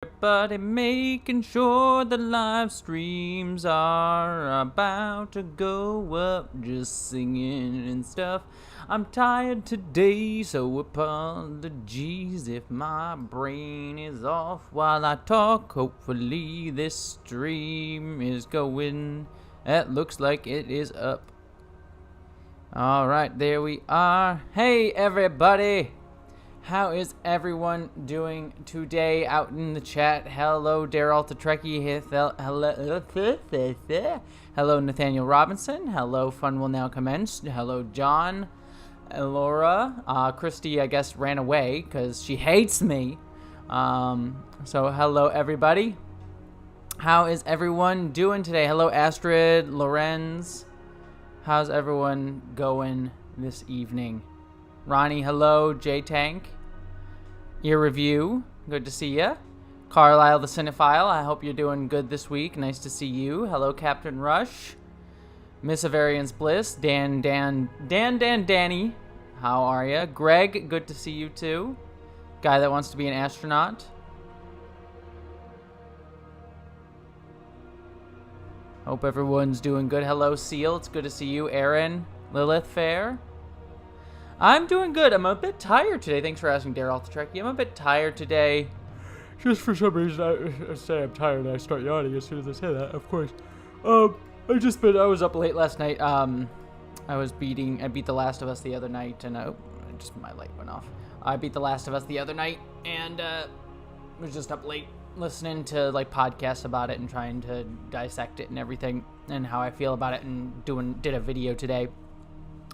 Everybody making sure the live streams are about to go up, just singing and stuff. I'm tired today, so apologies if my brain is off while I talk. Hopefully this stream is going. It looks like it is up. Alright, there we are. Hey everybody! How is everyone doing today out in the chat? Hello, Daryl Trekkie. Hello, Nathaniel Robinson. Hello, fun will now commence. Hello, John. Laura. Christy, I guess, ran away because she hates me. So, hello, everybody. How is everyone doing today? Hello, Astrid, Lorenz. How's everyone going this evening? Ronnie, hello. J-Tank. Ear Review, good to see ya. Carlisle the Cinephile, I hope you're doing good this week. Nice to see you. Hello, Captain Rush. Miss Avarian's Bliss. Danny. How are ya? Greg, good to see you too. Guy that wants to be an astronaut. Hope everyone's doing good. Hello, Seal. It's good to see you. Aaron. Lilith Fair. I'm doing good. I'm a bit tired today. Thanks for asking, Daryl the Trekkie. I'm a bit tired today. Just for some reason, I say I'm tired and I start yawning as soon as I say that, of course. I was up late last night. I beat The Last of Us the other night, and just my light went off. I beat The Last of Us the other night, and was just up late listening to like podcasts about it and trying to dissect it and everything and how I feel about it, and did a video today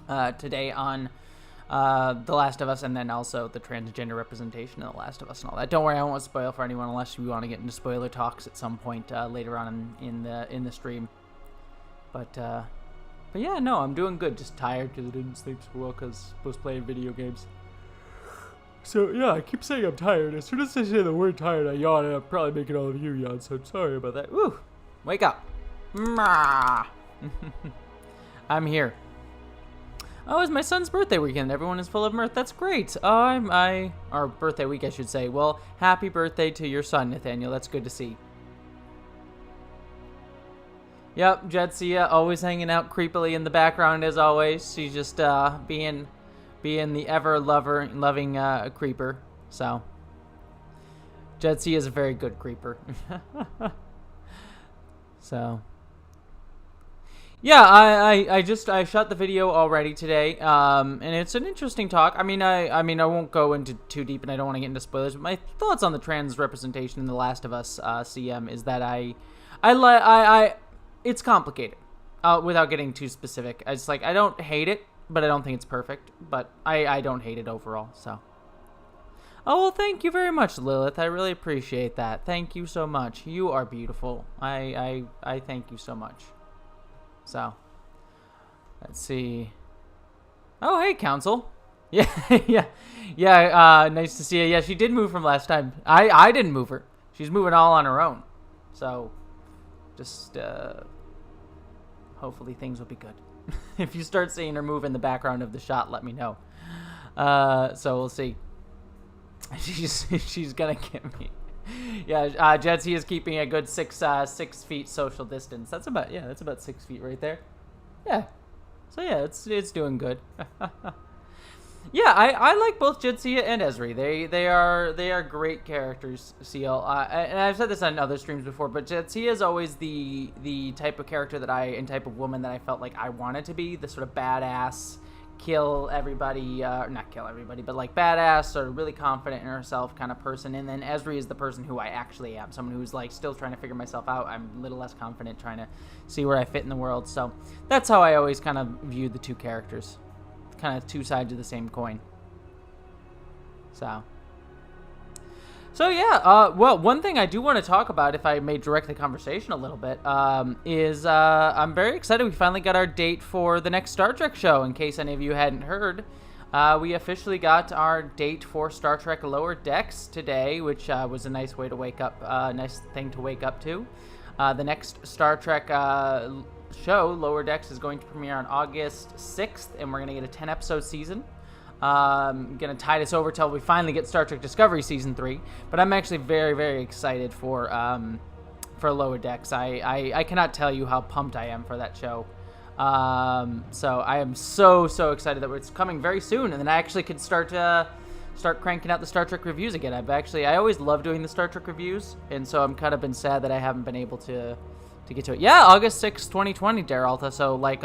on The Last of Us, and then also the transgender representation in The Last of Us and all that. Don't worry, I won't spoil for anyone unless you want to get into spoiler talks at some point later on in the stream. But yeah, no, I'm doing good. Just tired because I didn't sleep so well because I was playing video games. So yeah, I keep saying I'm tired. As soon as I say the word tired, I yawn, and I'm probably making all of you yawn. So I'm sorry about that. Woo! Wake up! I'm here. Oh, it's my son's birthday weekend. Everyone is full of mirth. That's great. Or birthday week, I should say. Well, happy birthday to your son, Nathaniel. That's good to see. Yep, Jetsia always hanging out creepily in the background as always. She's just being the loving creeper. So, Jetsia is a very good creeper. So. Yeah, I shot the video already today, and it's an interesting talk. I mean, I won't go into too deep, and I don't want to get into spoilers. But my thoughts on the trans representation in The Last of Us CM is that it's complicated. Without getting too specific, it's like I don't hate it, but I don't think it's perfect. But I don't hate it overall. So. Oh well, thank you very much, Lilith. I really appreciate that. Thank you so much. You are beautiful. I thank you so much. So, let's see. Oh, hey, Council. Yeah, yeah. Nice to see you. Yeah, she did move from last time. I didn't move her. She's moving all on her own. So, just hopefully things will be good. If you start seeing her move in the background of the shot, let me know. So we'll see. She's gonna get me. Yeah, Jetsi is keeping a good 6 feet social distance. That's about 6 feet right there. Yeah. So yeah, it's doing good. Yeah, I like both Jetsia and Ezri. They are great characters, CL. And I've said this on other streams before, but Jetsia is always the type of character and type of woman that I felt like I wanted to be, the sort of badass, kill everybody, not kill everybody, but like badass or really confident in herself kind of person. And then Ezri is the person who I actually am, someone who's like still trying to figure myself out. I'm a little less confident, trying to see where I fit in the world. So that's how I always kind of viewed the two characters, kind of two sides of the same coin. So yeah, well, one thing I do want to talk about, if I may direct the conversation a little bit, is I'm very excited we finally got our date for the next Star Trek show. In case any of you hadn't heard, we officially got our date for Star Trek Lower Decks today, which was a nice way to wake up, nice thing to wake up to. The next Star Trek show, Lower Decks, is going to premiere on August 6th, and we're going to get a 10-episode season. Gonna tide us over till we finally get Star Trek Discovery Season 3. But I'm actually very, very excited for Lower Decks. I cannot tell you how pumped I am for that show. So I am so excited that it's coming very soon, and then I actually could start cranking out the Star Trek reviews again. I always love doing the Star Trek reviews, and so I'm kind of been sad that I haven't been able to get to it. Yeah, August 6th, 2020, Daralta. So like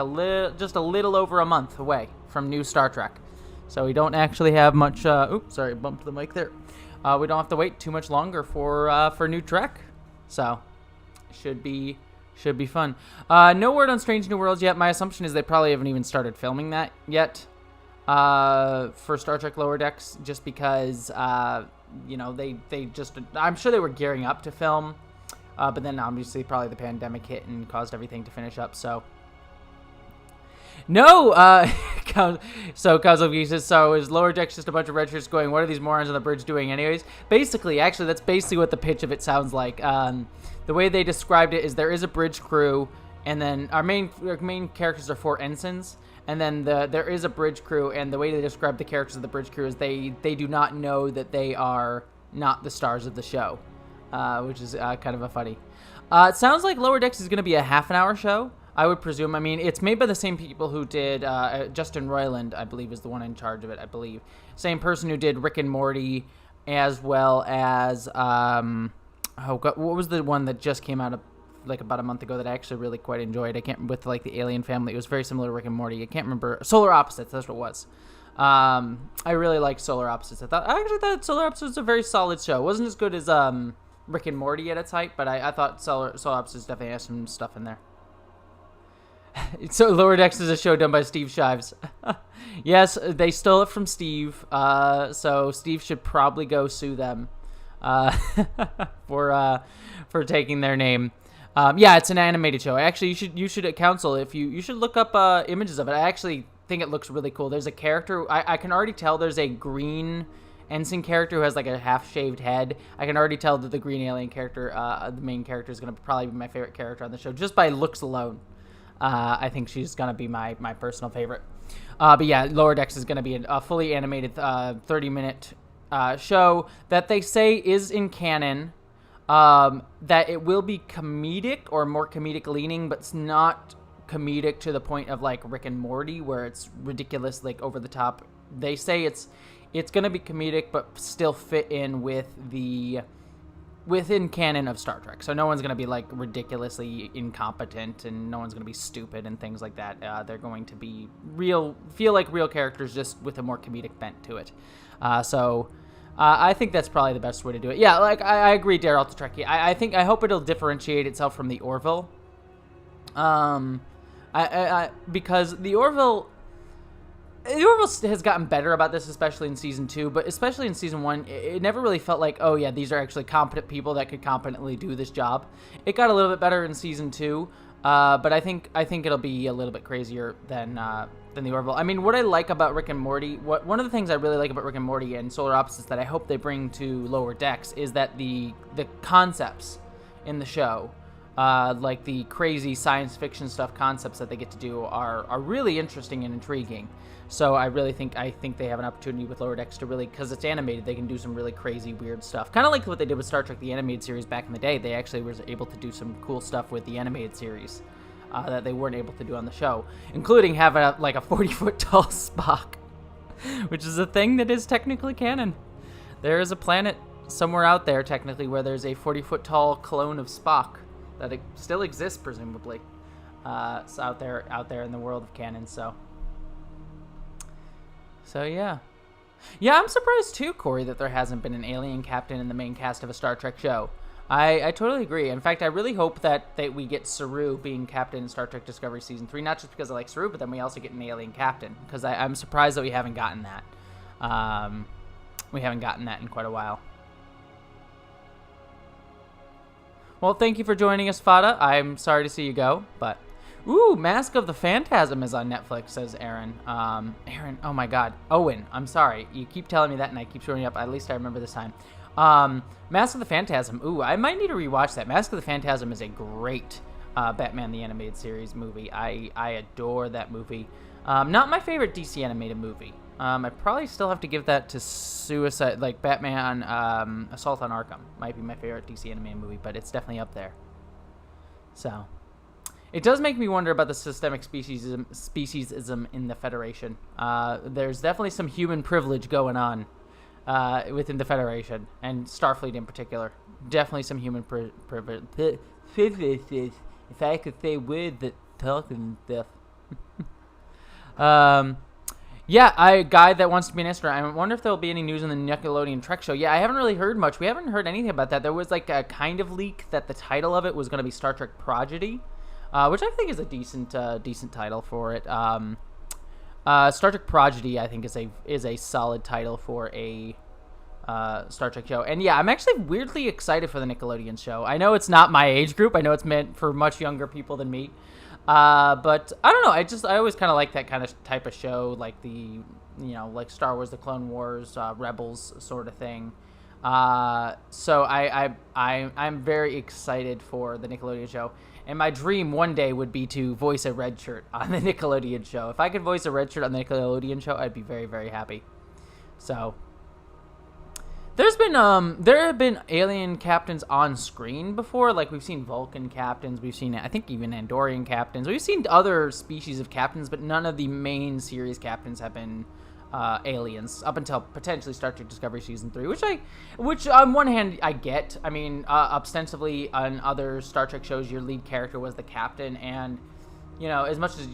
just a little over a month away from new Star Trek. So we don't actually have much. Oops, sorry, bumped the mic there. We don't have to wait too much longer for new Trek. So should be fun. No word on Strange New Worlds yet. My assumption is they probably haven't even started filming that yet. For Star Trek Lower Decks, just because they just, I'm sure they were gearing up to film, but then obviously probably the pandemic hit and caused everything to finish up. So no, so Kazuki says, so is Lower Decks just a bunch of red shirts going, what are these morons on the bridge doing anyways? Basically, actually, that's basically what the pitch of it sounds like. The way they described it is there is a bridge crew, and then our main characters are 4 ensigns, and then there is a bridge crew, and the way they describe the characters of the bridge crew is they do not know that they are not the stars of the show, which is kind of a funny. It sounds like Lower Decks is going to be a half-an-hour show, I would presume. I mean, it's made by the same people who did, Justin Roiland, I believe, is the one in charge of it, I believe. Same person who did Rick and Morty, as well as, what was the one that just came out like about a month ago that I actually really quite enjoyed? With like the alien family. It was very similar to Rick and Morty. I can't remember. Solar Opposites, that's what it was. I really liked Solar Opposites. I actually thought Solar Opposites was a very solid show. It wasn't as good as Rick and Morty at its height, but I thought Solar Opposites definitely has some stuff in there. So Lower Decks is a show done by Steve Shives. Yes, they stole it from Steve. So Steve should probably go sue them for taking their name. Yeah, it's an animated show. Actually, you should counsel if you should look up images of it. I actually think it looks really cool. There's a character. I can already tell there's a green ensign character who has like a half-shaved head. I can already tell that the green alien character, the main character, is going to probably be my favorite character on the show just by looks alone. I think she's going to be my personal favorite. But yeah, Lower Decks is going to be a fully animated 30-minute show that they say is in canon, that it will be comedic or more comedic leaning, but it's not comedic to the point of like Rick and Morty where it's ridiculous, like over the top. They say it's going to be comedic but still fit in within canon of Star Trek. So no one's going to be like ridiculously incompetent, and no one's going to be stupid and things like that. They're going to be feel like real characters, just with a more comedic bent to it. So I think that's probably the best way to do it. Yeah, like I agree, Daryl Trekkie. I hope it'll differentiate itself from the Orville. Because the Orville has gotten better about this, especially in season 2, but especially in season 1, it never really felt like, oh yeah, these are actually competent people that could competently do this job. It got a little bit better in season 2, but I think it'll be a little bit crazier than the Orville. I mean, what I like about Rick and Morty, one of the things I really like about Rick and Morty and Solar Opposites that I hope they bring to Lower Decks is that the concepts in the show, like the crazy science fiction stuff concepts that they get to do are really interesting and intriguing. So I think they have an opportunity with Lower Decks to really, because it's animated, they can do some really crazy, weird stuff. Kind of like what they did with Star Trek, the animated series back in the day. They actually were able to do some cool stuff with the animated series that they weren't able to do on the show, including have a 40-foot tall Spock, which is a thing that is technically canon. There is a planet somewhere out there, technically, where there's a 40-foot tall clone of Spock that it still exists, presumably. It's out there in the world of canon, So yeah. Yeah, I'm surprised too, Corey, that there hasn't been an alien captain in the main cast of a Star Trek show. I totally agree. In fact, I really hope that we get Saru being captain in Star Trek Discovery Season 3, not just because I like Saru, but then we also get an alien captain, because I'm surprised that we haven't gotten that. We haven't gotten that in quite a while. Well, thank you for joining us, Fada. I'm sorry to see you go, but... Ooh, Mask of the Phantasm is on Netflix, says Aaron. Aaron, oh my god. Owen, I'm sorry. You keep telling me that, and I keep showing up. At least I remember this time. Mask of the Phantasm. Ooh, I might need to rewatch that. Mask of the Phantasm is a great Batman the Animated Series movie. I adore that movie. Not my favorite DC animated movie. I probably still have to give that to Suicide, like Batman Assault on Arkham. Might be my favorite DC animated movie, but it's definitely up there. So, it does make me wonder about the systemic speciesism in the Federation. There's definitely some human privilege going on within the Federation, and Starfleet in particular. Definitely some human privilege. If I could say words that talk and stuff. Yeah, a guy that wants to be an astronaut. I wonder if there'll be any news on the Nickelodeon Trek show. Yeah, I haven't really heard much. We haven't heard anything about that. There was like a kind of leak that the title of it was going to be Star Trek Prodigy, which I think is a decent title for it. Star Trek Prodigy, I think, is a solid title for a Star Trek show. And yeah, I'm actually weirdly excited for the Nickelodeon show. I know it's not my age group. I know it's meant for much younger people than me. But I don't know. I always kind of like that kind of type of show, like like Star Wars, the Clone Wars, Rebels sort of thing. So I'm very excited for the Nickelodeon show. And my dream one day would be to voice a red shirt on the Nickelodeon show. If I could voice a red shirt on the Nickelodeon show, I'd be very, very happy. So there have been alien captains on screen before. Like, we've seen Vulcan captains, we've seen, I think, even Andorian captains. We've seen other species of captains, but none of the main series captains have been aliens up until potentially Star Trek Discovery Season 3, which on one hand I get. I mean, ostensibly on other Star Trek shows, your lead character was the captain, and as much as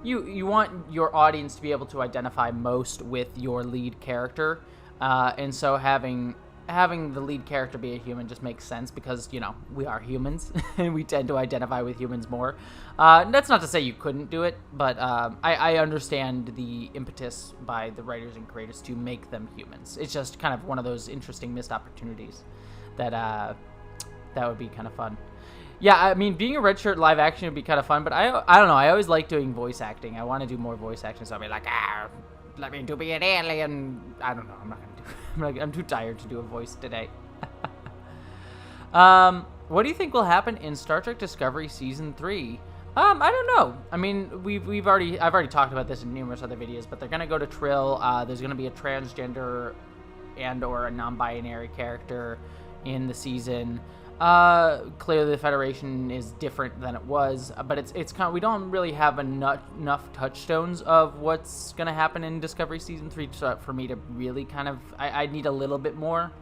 you want your audience to be able to identify most with your lead character. And so having the lead character be a human just makes sense because, we are humans and we tend to identify with humans more. That's not to say you couldn't do it, but I understand the impetus by the writers and creators to make them humans. It's just kind of one of those interesting missed opportunities that would be kind of fun. Yeah, I mean, being a red shirt live action would be kind of fun, but I don't know. I always like doing voice acting. I want to do more voice acting, so I'll be like, let me be an alien. I don't know. I'm not gonna do. I'm too tired to do a voice today. What do you think will happen in Star Trek Discovery Season 3? I don't know. I mean, I've already talked about this in numerous other videos, but they're gonna go to Trill. There's gonna be a transgender and/or a non-binary character in the season. Clearly the Federation is different than it was, but it's kind of, we don't really have enough touchstones of what's going to happen in Discovery Season 3 for me to really kind of, I need a little bit more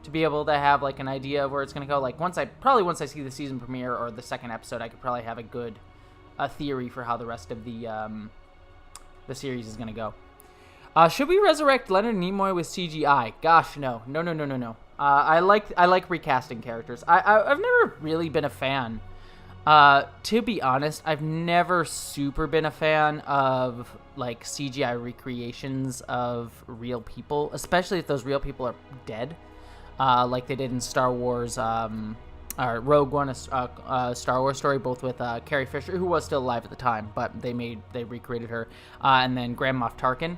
to be able to have like an idea of where it's going to go. Like once I see the season premiere or the second episode, I could probably have a theory for how the rest of the series is going to go. Should we resurrect Leonard Nimoy with CGI? Gosh, no. I like recasting characters. I've never really been a fan. To be honest, I've never super been a fan of like CGI recreations of real people, especially if those real people are dead, like they did in Star Wars, or Rogue One, a Star Wars story, both with Carrie Fisher, who was still alive at the time, but they recreated her, and then Grand Moff Tarkin.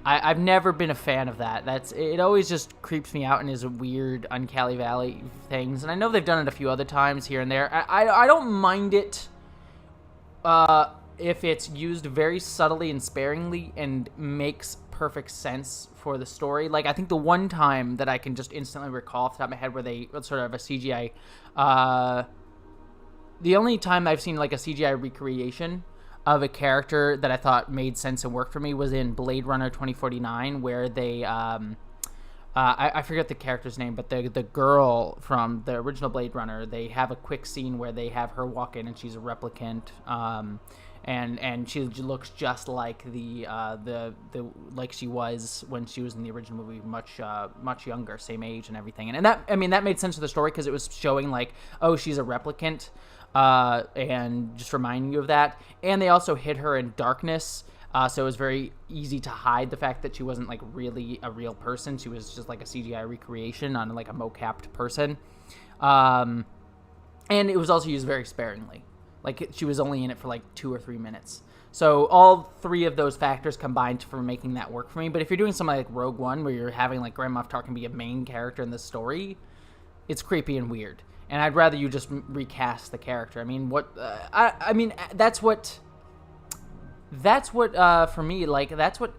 I've never been a fan of that. It always just creeps me out and is a weird Uncanny Valley things. And I know they've done it a few other times here and there. I don't mind it if it's used very subtly and sparingly and makes perfect sense for the story. Like, I think the one time that I can just instantly recall off the top of my head where they sort of have a CGI, the only time I've seen like a CGI recreation of a character that I thought made sense and worked for me was in Blade Runner 2049, where they, I forget the character's name, but the girl from the original Blade Runner, they have a quick scene where they have her walk in and she's a replicant, and she looks just like like she was when she was in the original movie, much younger, same age and everything, and that made sense to the story because it was showing like, oh, she's a replicant. And just reminding you of that. And they also hid her in darkness, so it was very easy to hide the fact that she wasn't like really a real person. She was just like a CGI recreation on like a mocapped person. And it was also used very sparingly. Like, she was only in it for like 2 or 3 minutes. So all three of those factors combined for making that work for me. But if you're doing something like Rogue One, where you're having like Grand Moff Tarkin be a main character in the story, it's creepy and weird. And I'd rather you just recast the character. I mean, that's what for me, like, that's what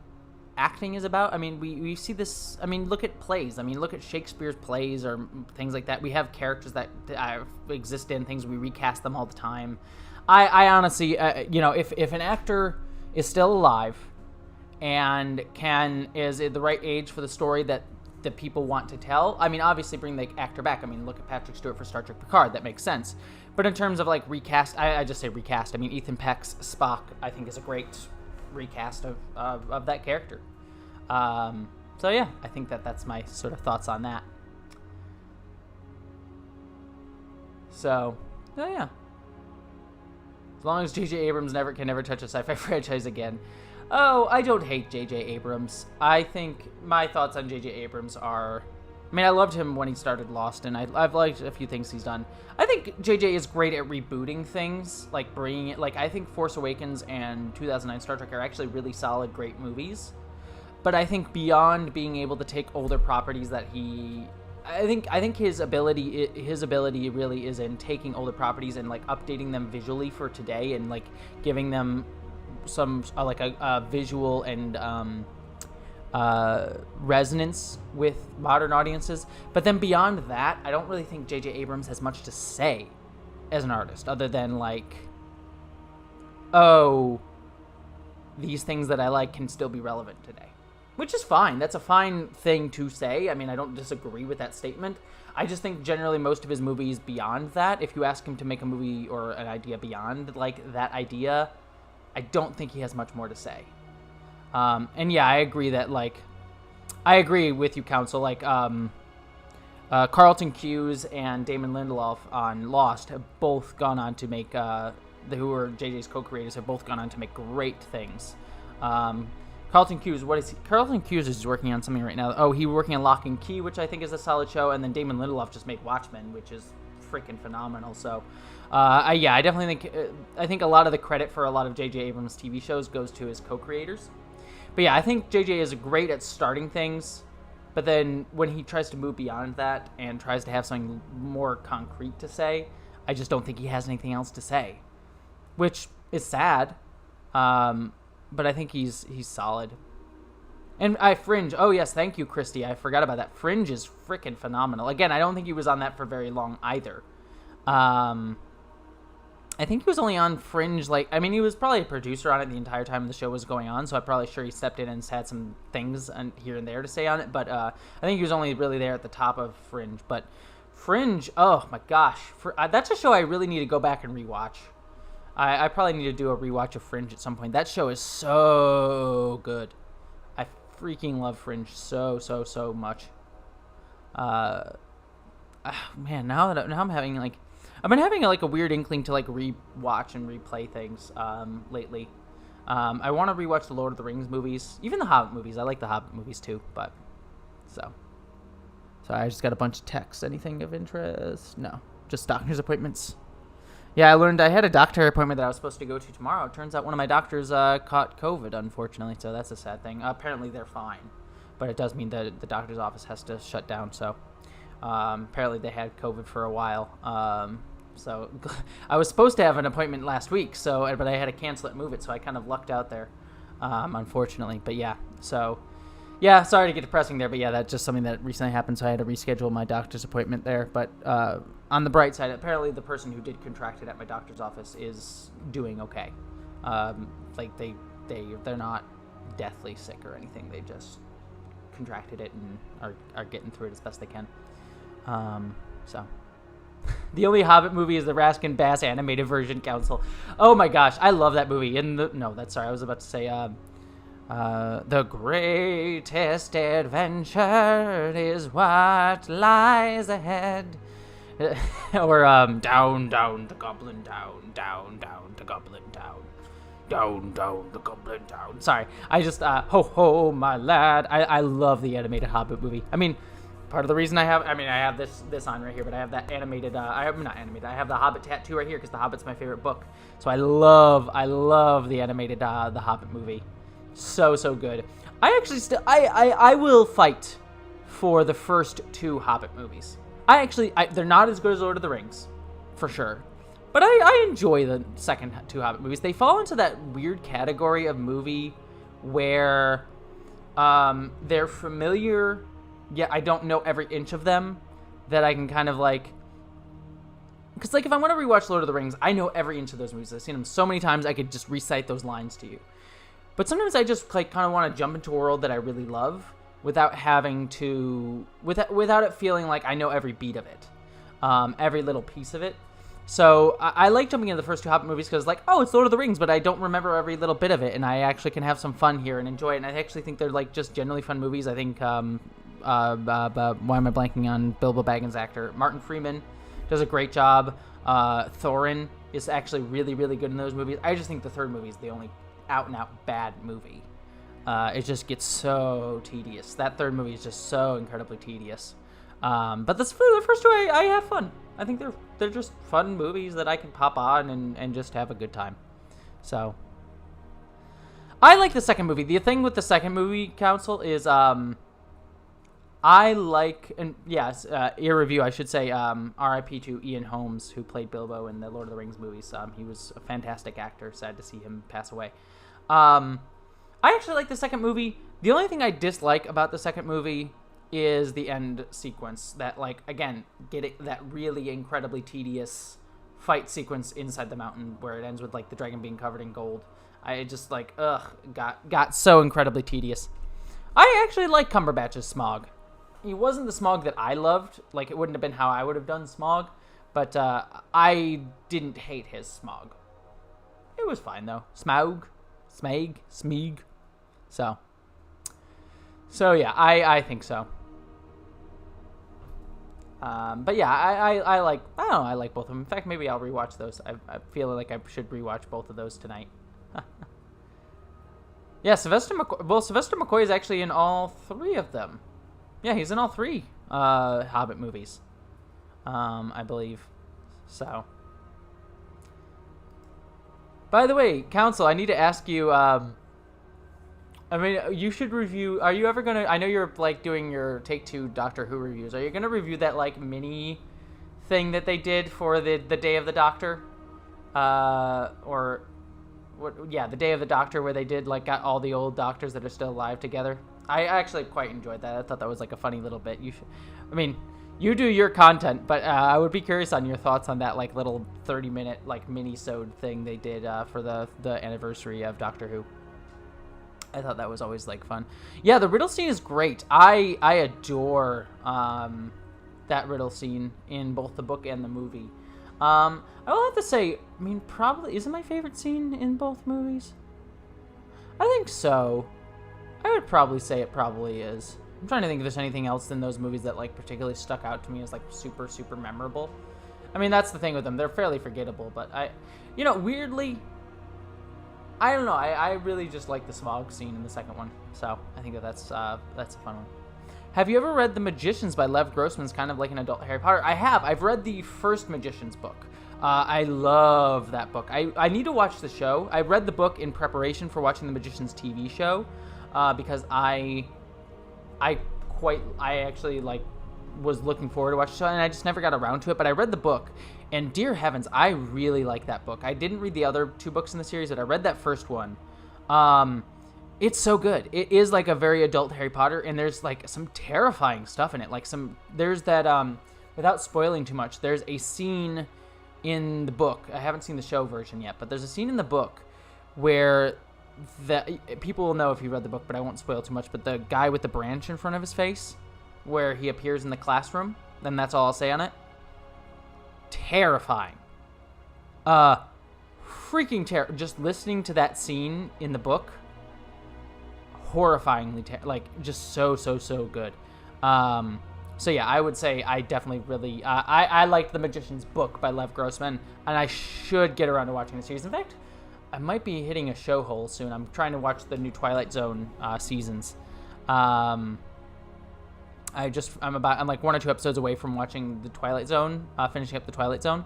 acting is about. I mean, we see this. I mean, look at plays. I mean, look at Shakespeare's plays or things like that. We have characters that exist in things. We recast them all the time. I honestly, if an actor is still alive and is at the right age for the story that the people want to tell, I mean, obviously bring the actor back. I mean, look at Patrick Stewart for Star Trek Picard. That makes sense. But in terms of like recast, I just say recast. I mean, Ethan Peck's Spock, I think, is a great recast of that character. So yeah, I think that's my sort of thoughts on that. So yeah. As long as J.J. Abrams can never touch a sci-fi franchise again. Oh, I don't hate J.J. Abrams. I think my thoughts on J.J. Abrams are... I mean, I loved him when he started Lost, and I've liked a few things he's done. I think J.J. is great at rebooting things, like bringing it... Like, I think Force Awakens and 2009 Star Trek are actually really solid, great movies. But I think beyond being able to take older properties that he... I think his ability really is in taking older properties and like updating them visually for today and like giving them some like a visual and resonance with modern audiences. But then beyond that, I don't really think J.J. Abrams has much to say as an artist other than like, oh, these things that I like can still be relevant today. Which is fine. That's a fine thing to say. I mean, I don't disagree with that statement. I just think generally most of his movies beyond that, if you ask him to make a movie or an idea beyond like that idea, I don't think he has much more to say. And yeah, I agree with you, Counsel. Like, Carlton Cuse and Damon Lindelof on Lost have both gone on to make, who are JJ's co-creators, have both gone on to make great things. Carlton Cuse, Carlton Cuse is working on something right now. Oh, he's working on Lock and Key, which I think is a solid show, and then Damon Lindelof just made Watchmen, which is freaking phenomenal. So, I definitely think a lot of the credit for a lot of J.J. Abrams' TV shows goes to his co-creators. But yeah, I think J.J. is great at starting things, but then when he tries to move beyond that and tries to have something more concrete to say, I just don't think he has anything else to say, which is sad. But I think he's solid. And Fringe. Oh, yes, thank you, Christy. I forgot about that. Fringe is freaking phenomenal. Again, I don't think he was on that for very long either. I think he was only on Fringe, he was probably a producer on it the entire time the show was going on, so I'm probably sure he stepped in and had some things here and there to say on it, but I think he was only really there at the top of Fringe. But Fringe, oh my gosh. That's a show I really need to go back and rewatch. I probably need to do a rewatch of Fringe at some point. That show is so good. I freaking love Fringe so much. Man, now I'm having I've been having a weird inkling to rewatch and replay things lately. I want to rewatch the Lord of the Rings movies, even the Hobbit movies. I like the Hobbit movies too, but sorry, I just got a bunch of texts. Anything of interest? No, just doctor's appointments. Yeah, I learned I had a doctor appointment that I was supposed to go to tomorrow. It turns out one of my doctors caught COVID, unfortunately, so that's a sad thing. Apparently they're fine, but it does mean that the doctor's office has to shut down, so apparently they had COVID for a while. So I was supposed to have an appointment last week, but I had to cancel it and move it, so I kind of lucked out there, unfortunately. But yeah, so... Yeah, sorry to get depressing there, but yeah, that's just something that recently happened, so I had to reschedule my doctor's appointment there. But on the bright side, apparently the person who did contract it at my doctor's office is doing okay. They're not deathly sick or anything. They just contracted it and are getting through it as best they can. So the only Hobbit movie is the Raskin Bass animated version, Council. Oh my gosh, I love that movie. I was about to say the greatest adventure is what lies ahead. Or down the goblin down the goblin down the goblin down. Sorry, I just ho ho my lad. I love the animated Hobbit movie. I mean, part of the reason I have this on right here, but I have that animated I have the Hobbit tattoo right here because the Hobbit's my favorite book. So I love the animated the Hobbit movie. So good. I actually I will fight for the first two Hobbit movies. They're not as good as Lord of the Rings, for sure. But I enjoy the second two Hobbit movies. They fall into that weird category of movie where They're familiar, yet I don't know every inch of them, that I can kind of like... Because, like, if I want to rewatch Lord of the Rings, I know every inch of those movies. I've seen them so many times, I could just recite those lines to you. But sometimes I just, like, kind of want to jump into a world that I really love without having to... Without it feeling like I know every beat of it. Every little piece of it. So I like jumping into the first two Hobbit movies because, like, oh, it's Lord of the Rings, but I don't remember every little bit of it, and I actually can have some fun here and enjoy it. And I actually think they're, like, just generally fun movies. I think, why am I blanking on Bilbo Baggins' actor? Martin Freeman does a great job. Thorin is actually really, really good in those movies. I just think the third movie is the only out-and-out bad movie. It just gets so tedious. That third movie is just so incredibly tedious. But the first two, I have fun. I think they're just fun movies that I can pop on and just have a good time. So, I like the second movie. The thing with the second movie, Council, is I like, and yes, ear review, I should say, R.I.P. to Ian Holmes, who played Bilbo in the Lord of the Rings movies. He was a fantastic actor. Sad to see him pass away. I actually like the second movie. The only thing I dislike about the second movie is the end sequence. That, like, again, that really incredibly tedious fight sequence inside the mountain where it ends with, like, the dragon being covered in gold. I just, like, got so incredibly tedious. I actually like Cumberbatch's Smaug. He wasn't the Smaug that I loved. Like, it wouldn't have been how I would have done Smaug. But I didn't hate his Smaug. It was fine, though. Smeag. So yeah, I think so. But yeah, I like, I don't know, I like both of them. In fact, maybe I'll rewatch those. I feel like I should rewatch both of those tonight. Yeah, Sylvester McCoy is actually in all three of them. Yeah, he's in all three Hobbit movies, I believe. So, by the way, Council, I need to ask you. I mean, you should review. Are you ever gonna? I know you're like doing your Take Two Doctor Who reviews. Are you gonna review that like mini thing that they did for the Day of the Doctor, or what? Yeah, the Day of the Doctor, where they did like got all the old Doctors that are still alive together. I actually quite enjoyed that. I thought that was like a funny little bit. You should, I mean, you do your content, but I would be curious on your thoughts on that like little 30-minute like mini-sode thing they did for the anniversary of Doctor Who. I thought that was always like fun. Yeah, the riddle scene is great. I adore that riddle scene in both the book and the movie. I will have to say, I mean, probably is it my favorite scene in both movies? I think so. I would probably say it probably is. I'm trying to think if there's anything else in those movies that like particularly stuck out to me as like super, super memorable. I mean, that's the thing with them. They're fairly forgettable, but weirdly, I don't know. I really just like the Smaug scene in the second one. So I think that's a fun one. Have you ever read The Magicians by Lev Grossman's kind of like an adult Harry Potter? I have. I've read the first Magicians book. I love that book. I need to watch the show. I read the book in preparation for watching the Magicians TV show. Because I actually like was looking forward to watching the show, and I just never got around to it. But I read the book, and dear heavens, I really like that book. I didn't read the other two books in the series, but I read that first one. It's so good. It is like a very adult Harry Potter, and there's like some terrifying stuff in it. Like there's that without spoiling too much, there's a scene in the book. I haven't seen the show version yet, but there's a scene in the book where people will know if you read the book, but I won't spoil too much. But the guy with the branch in front of his face, where he appears in the classroom, then that's all I'll say on it. Terrifying. Freaking terrible. Just listening to that scene in the book, horrifyingly just so good. So yeah, I would say I definitely really I liked The Magician's book by Lev Grossman, and I should get around to watching the series. In fact, I might be hitting a show hole soon. I'm trying to watch the new Twilight Zone seasons. I'm like 1 or 2 episodes away from watching the Twilight Zone, finishing up the Twilight Zone.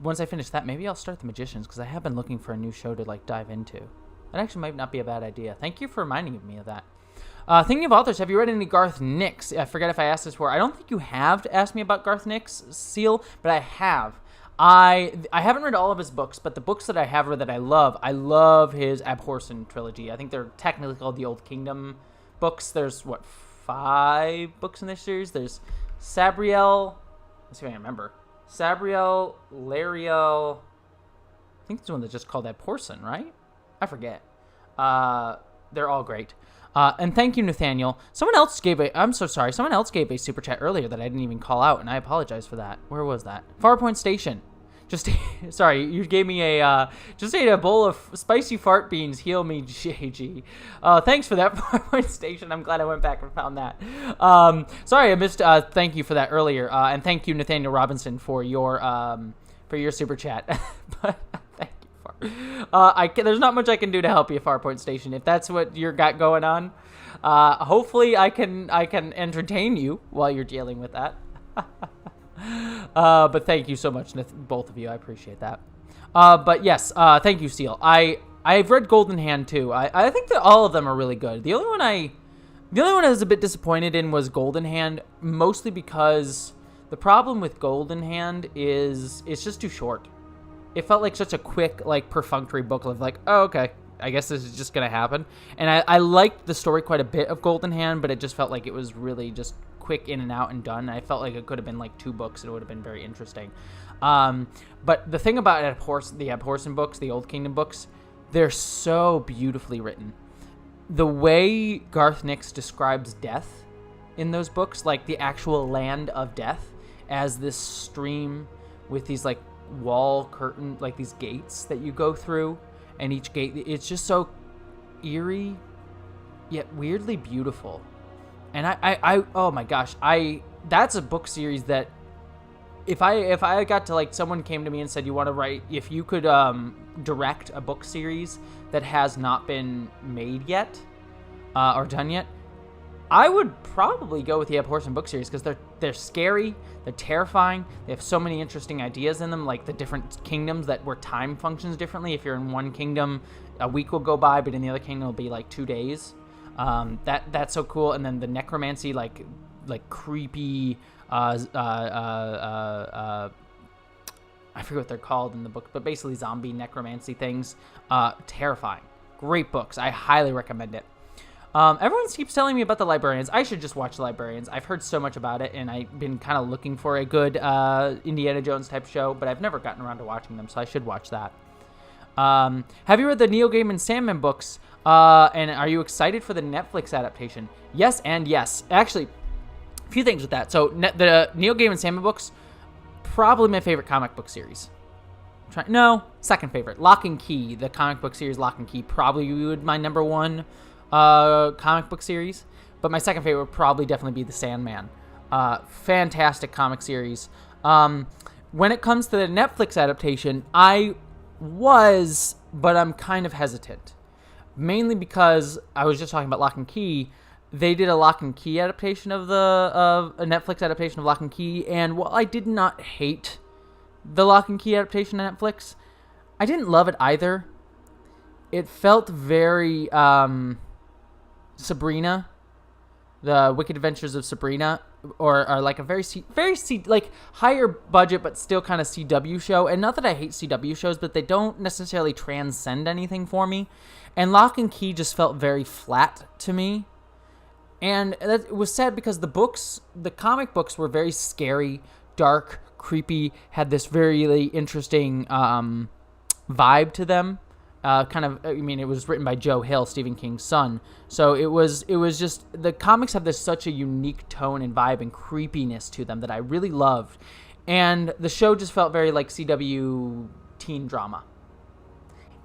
Once I finish that, maybe I'll start The Magicians, because I have been looking for a new show to like dive into. That actually might not be a bad idea. Thank you for reminding me of that. Thinking of authors, have you read any Garth Nix? I forget if I asked this before. I don't think you have asked me about Garth Nix, Seal, but I have. I haven't read all of his books, but the books that I have read that I love his Abhorsen trilogy. I think they're technically called the Old Kingdom books. There's, 5 books in this series? There's Sabriel, let's see if I can remember. Sabriel, Lariel, I think it's one that's just called Abhorsen, right? I forget. They're all great. And thank you, Nathaniel. I'm so sorry. Someone else gave a super chat earlier that I didn't even call out, and I apologize for that. Where was that? Farpoint Station. Sorry, you gave me just ate a bowl of spicy fart beans. Heal me, JG. Thanks for that, Farpoint Station. I'm glad I went back and found that. Sorry, I missed, thank you for that earlier. And thank you, Nathaniel Robinson, for your super chat. But thank you, there's not much I can do to help you, Farpoint Station. If that's what you got going on, hopefully I can entertain you while you're dealing with that. But thank you so much, both of you. I appreciate that. But yes, thank you, Seal. I've read Golden Hand too. I think that all of them are really good. The only one I was a bit disappointed in was Golden Hand, mostly because the problem with Golden Hand is it's just too short. It felt like such a quick, like, perfunctory book of like, oh, okay, I guess this is just gonna happen. And I liked the story quite a bit of Golden Hand, but it just felt like it was really just quick in and out and done. I felt like it could have been like 2 books and it would have been very interesting. But the thing about the Abhorsen books, the Old Kingdom books, they're so beautifully written. The way Garth Nix describes death in those books, like the actual land of death, as this stream with these like wall curtain, like these gates that you go through, and each gate, it's just so eerie yet weirdly beautiful. And I oh my gosh, that's a book series that if I got to, like, someone came to me and said, you want to write, if you could direct a book series that has not been made yet or done yet, I would probably go with the Abhorsen book series, because they're scary, they're terrifying, they have so many interesting ideas in them, like the different kingdoms where time functions differently. If you're in one kingdom, a week will go by, but in the other kingdom it'll be like 2 days. That's so cool. And then the necromancy, like creepy, I forget what they're called in the book, but basically zombie necromancy things, terrifying. Great books. I highly recommend it. Everyone keeps telling me about the Librarians. I should just watch the Librarians. I've heard so much about it, and I've been kind of looking for a good Indiana Jones type show, but I've never gotten around to watching them, so I should watch that. Have you read the Neil Gaiman Sandman books? And are you excited for the Netflix adaptation? Yes and yes. Actually, a few things with that. So the Neil Gaiman Sandman books, probably my favorite comic book series. Second favorite. Lock and Key, the comic book series Lock and Key, probably would my number one comic book series. But my second favorite would probably definitely be the Sandman. Fantastic comic series. When it comes to the Netflix adaptation, but I'm kind of hesitant. Mainly because I was just talking about Lock and Key. They did a Lock and Key adaptation of a Netflix adaptation of Lock and Key, and while I did not hate the Lock and Key adaptation on Netflix, I didn't love it either. It felt very Sabrina, the Wicked Adventures of Sabrina, or like a very like higher budget but still kind of CW show. And not that I hate CW shows, but they don't necessarily transcend anything for me. And Lock and Key just felt very flat to me. And that was sad because the comic books were very scary, dark, creepy, had this very interesting vibe to them. It was written by Joe Hill, Stephen King's son. So it was just, the comics have such a unique tone and vibe and creepiness to them that I really loved. And the show just felt very like CW teen drama.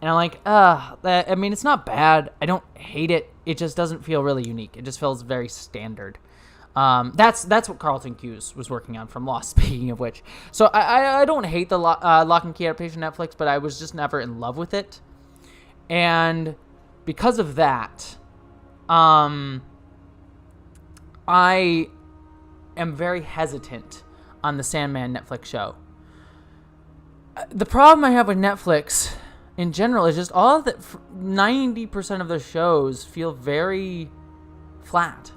And I'm like, it's not bad. I don't hate it. It just doesn't feel really unique. It just feels very standard. That's what Carlton Cuse was working on from Lost, speaking of which. So I don't hate the Lock and Key adaptation on Netflix, but I was just never in love with it. And because of that, I am very hesitant on the Sandman Netflix show. The problem I have with Netflix in general is just all of that. 90% of their shows feel very flat.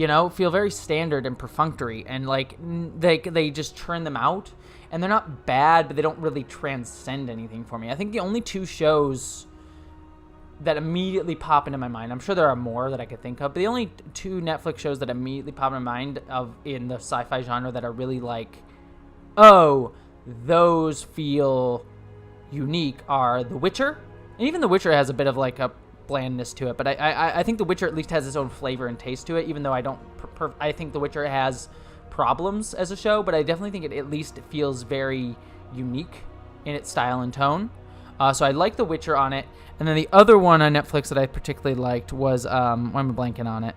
you know, feel very standard and perfunctory, and like they just churn them out, and they're not bad, but they don't really transcend anything for me. I think the only two shows that immediately pop into my mind, I'm sure there are more that I could think of, but the only two Netflix shows that immediately pop in my mind of in the sci-fi genre that are really like, oh, those feel unique are The Witcher. And even The Witcher has a bit of like a blandness to it, but I think The Witcher at least has its own flavor and taste to it, even though I think The Witcher has problems as a show, but I definitely think it at least feels very unique in its style and tone. So I like The Witcher on it. And then the other one on Netflix that I particularly liked was, why am I blanking on it?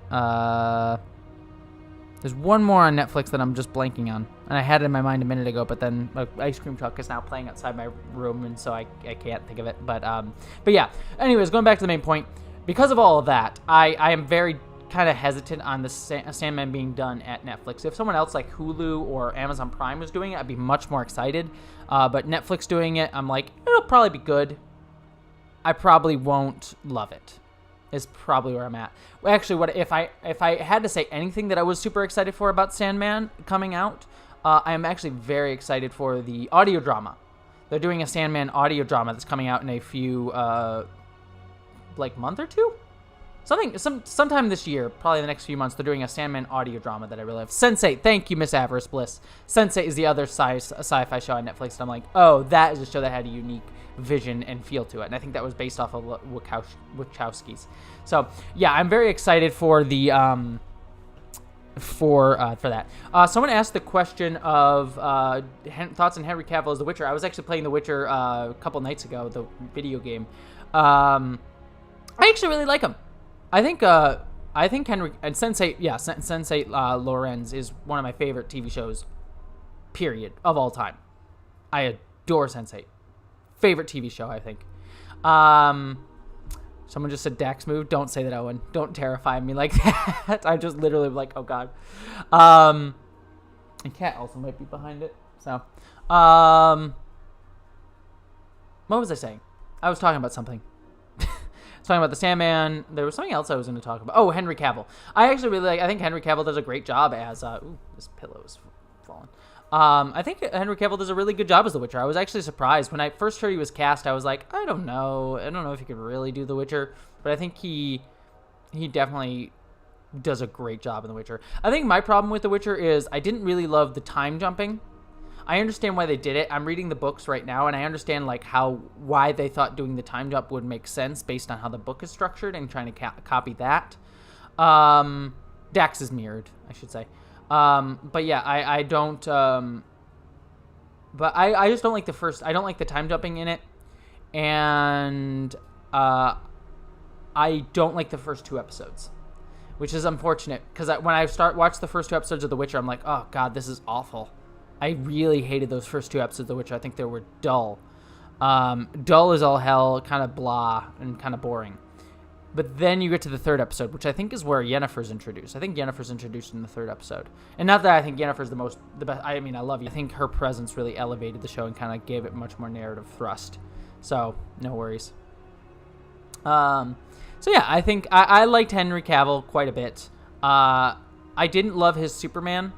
There's one more on Netflix that I'm just blanking on. And I had it in my mind a minute ago, but then an ice cream truck is now playing outside my room, and so I can't think of it. But yeah, anyways, going back to the main point, because of all of that, I am very kind of hesitant on the Sandman being done at Netflix. If someone else like Hulu or Amazon Prime was doing it, I'd be much more excited. But Netflix doing it, I'm like, it'll probably be good. I probably won't love it, is probably where I'm at. Well, actually, what if I had to say anything that I was super excited for about Sandman coming out, I am actually very excited for the audio drama. They're doing a Sandman audio drama that's coming out in a few, like month or two? Sometime this year, probably the next few months, they're doing a Sandman audio drama that I really love. Sense8, thank you, Miss Avarice Bliss. Sense8 is the other sci-fi show on Netflix, and I'm like, oh, that is a show that had a unique vision and feel to it, and I think that was based off of Wachowski's. So yeah, I'm very excited for the for that. Someone asked the question of thoughts on Henry Cavill as The Witcher. I was actually playing The Witcher a couple nights ago, the video game. I actually really like him. I think Henry and Sense8 Lorenz is one of my favorite TV shows, period, of all time. I adore Sense8. Favorite TV show, I think. Someone just said Dax move. Don't say that, Owen. Don't terrify me like that. I just literally like, oh god. And Cat also might be behind it. So, what was I saying? I was talking about something. I was talking about the Sandman. There was something else I was going to talk about. Oh, Henry Cavill. I actually really like. I think Henry Cavill does a great job as. Ooh, this pillow is falling. I think Henry Cavill does a really good job as The Witcher. I was actually surprised. When I first heard he was cast, I was like, I don't know if he could really do The Witcher. But I think he definitely does a great job in The Witcher. I think my problem with The Witcher is I didn't really love the time jumping. I understand why they did it. I'm reading the books right now, and I understand like why they thought doing the time jump would make sense based on how the book is structured and trying to copy that. Dax is mirrored, I should say. But yeah, I don't, but I just don't like I don't like the time jumping in it, and, I don't like the first two episodes, which is unfortunate, because when I watch the first two episodes of The Witcher, I'm like, oh god, this is awful. I really hated those first two episodes of The Witcher. I think they were dull. Dull as all hell, kind of blah, and kind of boring. But then you get to the third episode, which I think is where Yennefer's introduced. I think Yennefer's introduced in the third episode. And not that I think Yennefer's the best. I mean, I love you. I think her presence really elevated the show and kind of gave it much more narrative thrust. So, no worries. So yeah, I think I liked Henry Cavill quite a bit. I didn't love his Superman,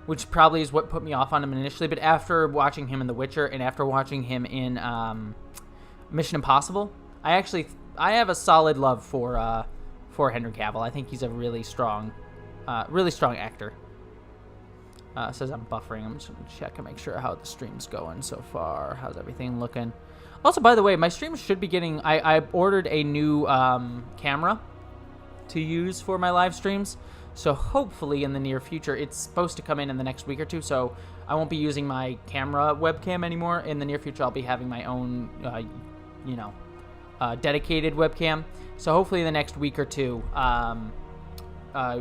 which probably is what put me off on him initially. But after watching him in The Witcher and after watching him in Mission Impossible, I have a solid love for Henry Cavill. I think he's a really strong actor. Says I'm buffering. I'm just going to check and make sure how the stream's going so far. How's everything looking? Also, by the way, my stream should be getting... I ordered a new camera to use for my live streams. So hopefully in the near future, it's supposed to come in the next week or two. So I won't be using my camera webcam anymore. In the near future, I'll be having my own, dedicated webcam. So hopefully in the next week or two,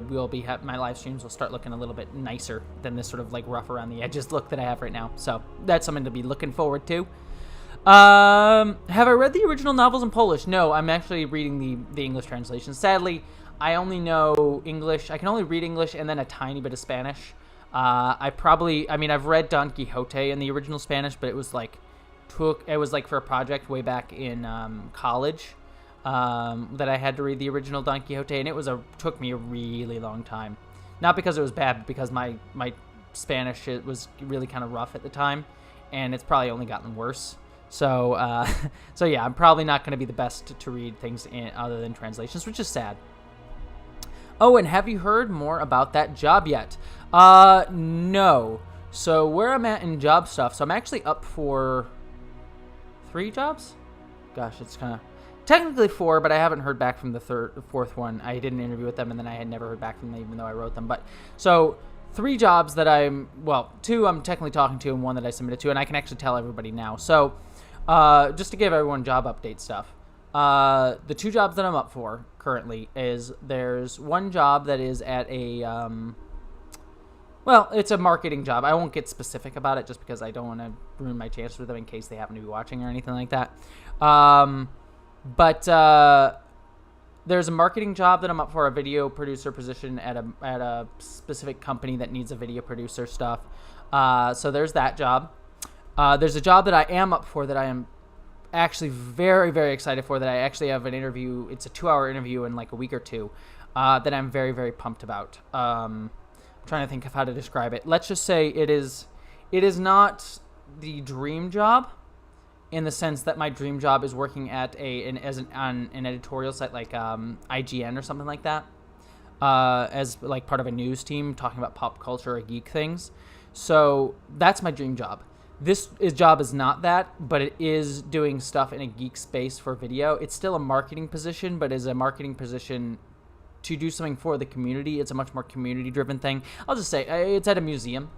we'll be my live streams will start looking a little bit nicer than this sort of like rough around the edges look that I have right now. So that's something to be looking forward to. Have I read the original novels in Polish? No, I'm actually reading the English translation. Sadly, I only know English. I can only read English and then a tiny bit of Spanish. I've read Don Quixote in the original Spanish, but it was like for a project way back in college that I had to read the original Don Quixote, and it took me a really long time Not because it was bad, but because my Spanish was really kind of rough at the time, and it's probably only gotten worse. So, so yeah, I'm probably not going to be the best to read things in other than translations, which is sad. Oh, and have you heard more about that job yet? No. So where I'm at in job stuff, so I'm actually up for 3 jobs? Gosh, it's kind of... Technically 4, but I haven't heard back from the fourth one. I did an interview with them, and then I had never heard back from them, even though I wrote them. But so 3 jobs that 2 I'm technically talking to, and 1 that I submitted to, and I can actually tell everybody now. So just to give everyone job update stuff, the 2 jobs that I'm up for currently is there's 1 job that is at a it's a marketing job. I won't get specific about it just because I don't want to ruin my chances with them in case they happen to be watching or anything like that. But there's a marketing job that I'm up for, a video producer position at a specific company that needs a video producer stuff. So there's that job. There's a job that I am up for that I am actually very, very excited for, that I actually have an interview. It's a 2-hour interview in like a week or 2 that I'm very, very pumped about. I'm trying to think of how to describe it. Let's just say it is not the dream job, in the sense that my dream job is working at on an editorial site like IGN or something like that, as like part of a news team talking about pop culture or geek things. So that's my dream job. This job is not that, but it is doing stuff in a geek space for video. It's still a marketing position, but is a marketing position to do something for the community. It's a much more community-driven thing. I'll just say it's at a museum.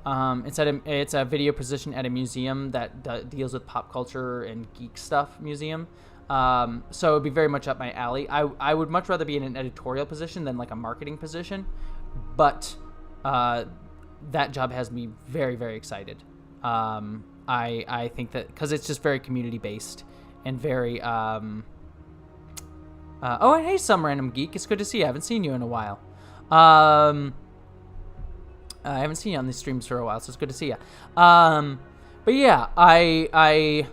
It's a video position at a museum that deals with pop culture and geek stuff museum. So it would be very much up my alley. I would much rather be in an editorial position than like a marketing position, but that job has me very, very excited. I think that because it's just very community-based and very... oh, and hey, some random geek. It's good to see you. I haven't seen you in a while. I haven't seen you on these streams for a while, so it's good to see you. But yeah, I'm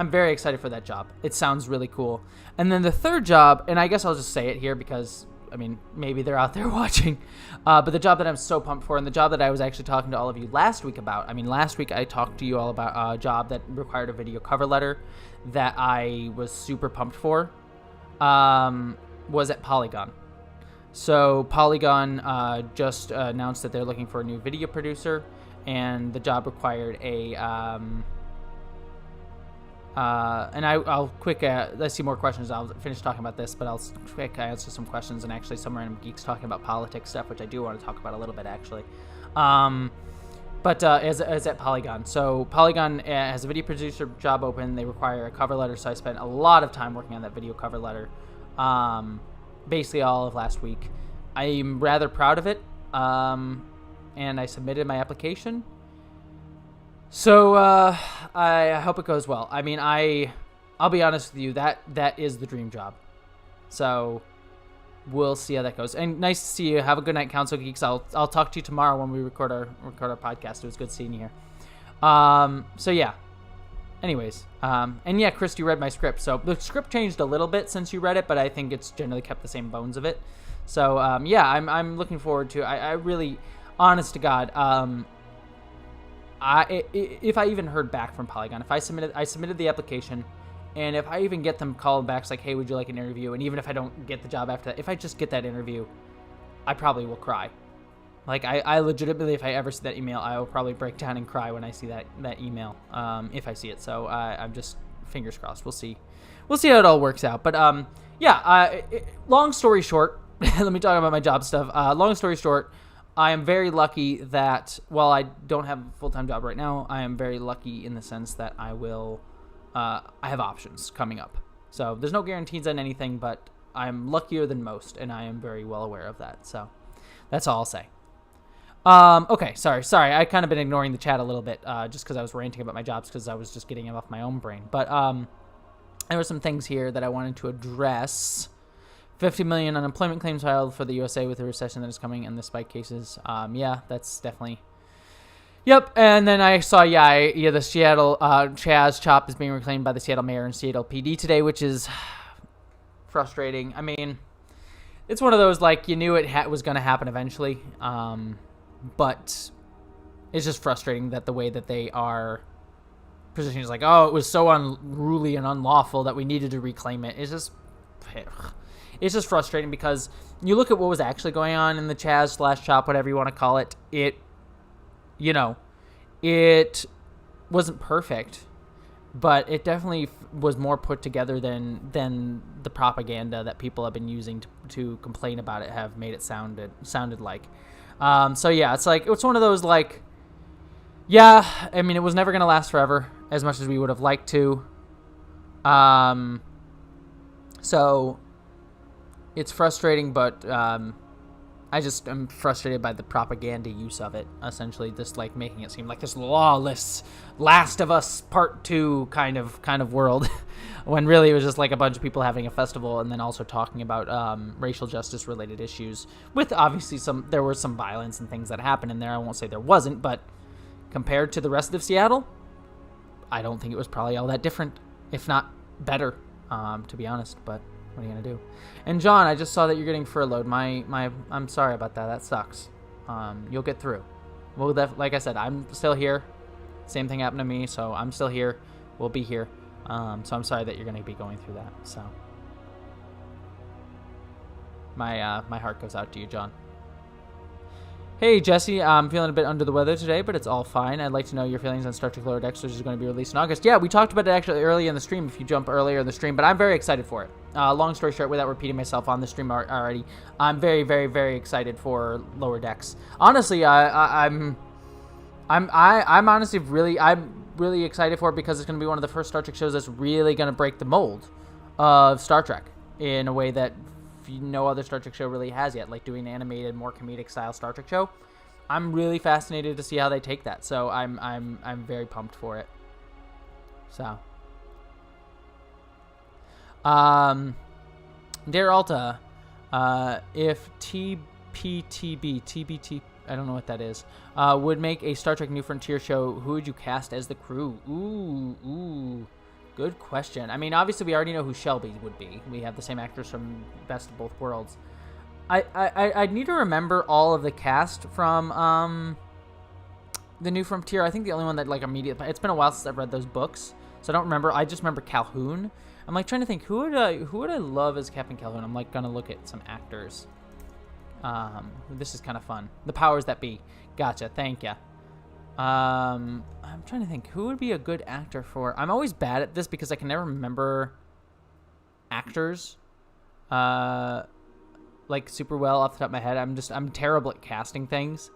very excited for that job. It sounds really cool. And then the third job, and I guess I'll just say it here because, I mean, maybe they're out there watching. But the job that I'm so pumped for, and the job that I was actually talking to all of you last week about. I mean, last week I talked to you all about a job that required a video cover letter that I was super pumped for. Was at Polygon. So Polygon just announced that they're looking for a new video producer, and the job required a and I'll quick I see more questions. I'll finish talking about this, but I'll quick answer some questions, and actually some random geeks talking about politics stuff, which I do want to talk about a little bit actually. But as at Polygon. So Polygon has a video producer job open. They require a cover letter, so I spent a lot of time working on that video cover letter. Basically all of last week. I'm rather proud of it, and I submitted my application. So I hope it goes well. I mean, I'll be honest with you, that is the dream job. So we'll see how that goes. And nice to see you. Have a good night, Council Geeks. I'll talk to you tomorrow when we record our podcast. It was good seeing you here. So yeah. Anyways, and yeah, Chris, you read my script. So the script changed a little bit since you read it, but I think it's generally kept the same bones of it. So yeah, I'm looking forward to. I really, honest to God, if I even heard back from Polygon, if I submitted the application, and if I even get them calling back, it's like, hey, would you like an interview? And even if I don't get the job after that, if I just get that interview, I probably will cry. Like, I legitimately, if I ever see that email, I will probably break down and cry when I see that email, if I see it. So I'm just, fingers crossed. We'll see how it all works out. But yeah, long story short, let me talk about my job stuff. Long story short, I am very lucky that, while I don't have a full-time job right now, I am very lucky in the sense that I have options coming up. So there's no guarantees on anything, but I'm luckier than most, and I am very well aware of that. So that's all I'll say. Okay, sorry. I kind of been ignoring the chat a little bit, just because I was ranting about my jobs, because I was just getting them off my own brain. But there were some things here that I wanted to address. 50 million unemployment claims filed for the USA with the recession that is coming and the spike cases. Yeah, that's definitely. Yep, and then I saw, the Seattle Chaz Chop is being reclaimed by the Seattle mayor and Seattle PD today, which is frustrating. I mean, it's one of those, like, you knew it was going to happen eventually, but it's just frustrating that the way that they are positioning is like, oh, it was so unruly and unlawful that we needed to reclaim it. It's just frustrating because you look at what was actually going on in the Chaz/Chop, whatever you want to call it. It wasn't perfect, but it definitely was more put together than the propaganda that people have been using to complain about it have made it sounded like. So yeah, it's one of those, like, yeah, I mean, it was never going to last forever as much as we would have liked to. So it's frustrating, but I'm frustrated by the propaganda use of it, essentially, just like making it seem like this lawless Last of Us Part 2 kind of world, when really it was just like a bunch of people having a festival and then also talking about racial justice related issues, with obviously there was some violence and things that happened in there. I won't say there wasn't, but compared to the rest of Seattle, I don't think it was probably all that different, if not better, to be honest, but what are you going to do? And John, I just saw that you're getting furloughed. I'm sorry about that. That sucks. You'll get through. Well, like I said, I'm still here. Same thing happened to me, so I'm still here. We'll be here. So I'm sorry that you're going to be going through that. So my heart goes out to you, John. Hey, Jesse, I'm feeling a bit under the weather today, but it's all fine. I'd like to know your feelings on Star Trek Lower Decks, which is going to be released in August. Yeah, we talked about it actually early in the stream, if you jump earlier in the stream, but I'm very excited for it. Long story short, without repeating myself on the stream already, I'm very, very, very excited for Lower Decks. Honestly, I'm honestly really excited for it because it's going to be one of the first Star Trek shows that's really going to break the mold of Star Trek in a way that no other Star Trek show really has yet, like doing an animated, more comedic style Star Trek show. I'm really fascinated to see how they take that, so I'm very pumped for it. So, Dear Alta, if TBT, I don't know what that is, would make a Star Trek New Frontier show, who would you cast as the crew? Ooh. Good question. I mean, obviously, we already know who Shelby would be. We have the same actors from Best of Both Worlds. I need to remember all of the cast from the New Frontier. I think the only one that, like, immediately... It's been a while since I've read those books, so I don't remember. I just remember Calhoun. I'm, like, trying to think, who would I love as Captain Calhoun? I'm, like, going to look at some actors. This is kind of fun. The powers that be. Gotcha. Thank ya. I'm trying to think who would be a good actor for. I'm always bad at this because I can never remember actors like super well off the top of my head. I'm terrible at casting things.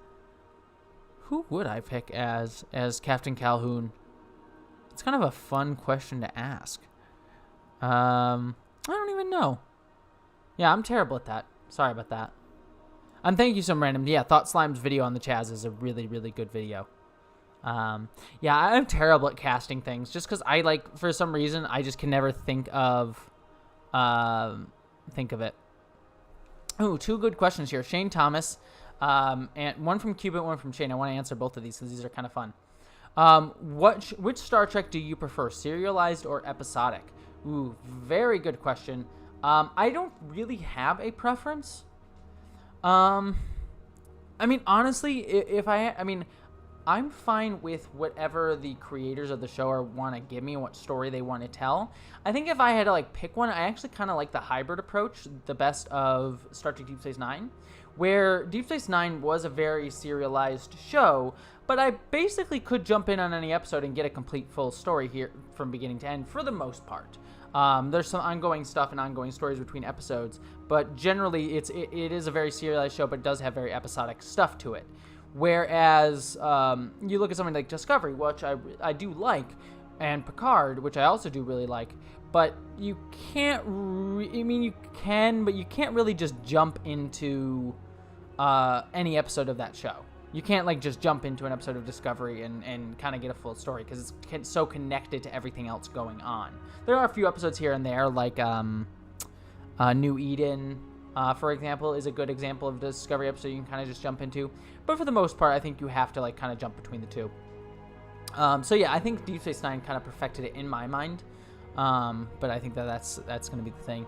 Who would I pick as Captain Calhoun? It's kind of a fun question to ask. I don't even know. Yeah, I'm terrible at that. Sorry about that. And thank you, some random. Yeah, Thought Slime's video on the Chaz is a really, really good video. Yeah, I'm terrible at casting things just because for some reason, I just can never think of it. Oh, two good questions here. Shane Thomas, and one from Cuba, one from Shane. I want to answer both of these because these are kind of fun. Which Star Trek do you prefer, serialized or episodic? Ooh, very good question. I don't really have a preference. I mean, honestly, I'm fine with whatever the creators of the show want to give me and what story they want to tell. I think if I had to, like, pick one, I actually kind of like the hybrid approach, the best of Star Trek Deep Space Nine, where Deep Space Nine was a very serialized show, but I basically could jump in on any episode and get a complete full story here from beginning to end for the most part. There's some ongoing stuff and ongoing stories between episodes, but generally it is a very serialized show, but does have very episodic stuff to it. Whereas you look at something like Discovery, which I do like, and Picard, which I also do really like, but you can't. You can, but you can't really just jump into any episode of that show. You can't, like, just jump into an episode of Discovery and kind of get a full story because it's so connected to everything else going on. There are a few episodes here and there, like New Eden, for example, is a good example of a Discovery episode you can kind of just jump into. But for the most part, I think you have to, like, kind of jump between the two. So yeah, I think Deep Space Nine kind of perfected it in my mind. But I think that's going to be the thing.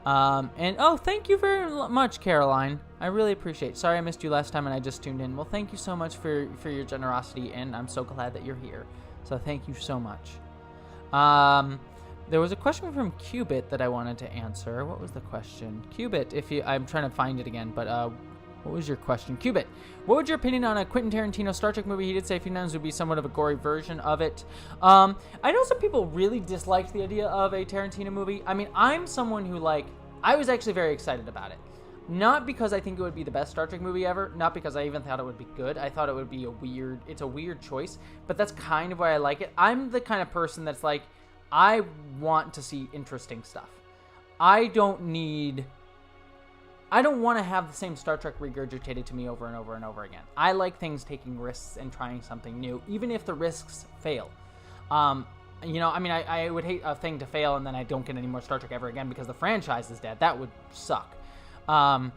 And oh, thank you very much, Caroline. I really appreciate it. Sorry I missed you last time and I just tuned in. Well, thank you so much for your generosity, and I'm so glad that you're here. So thank you so much. There was a question from Cubit that I wanted to answer. What was the question? Cubit, I'm trying to find it again, but what was your question? Cubit, what would your opinion on a Quentin Tarantino Star Trek movie? He did say a few times would be somewhat of a gory version of it. I know some people really disliked the idea of a Tarantino movie. I mean, I'm someone who, I was actually very excited about it. Not because I think it would be the best Star Trek movie ever, not because I even thought it would be good. I thought it would be it's a weird choice, but that's kind of why I like it. I'm the kind of person that's like, I want to see interesting stuff. I don't want to have the same Star Trek regurgitated to me over and over and over again. I like things taking risks and trying something new, even if the risks fail. I would hate a thing to fail and then I don't get any more Star Trek ever again because the franchise is dead. That would suck. But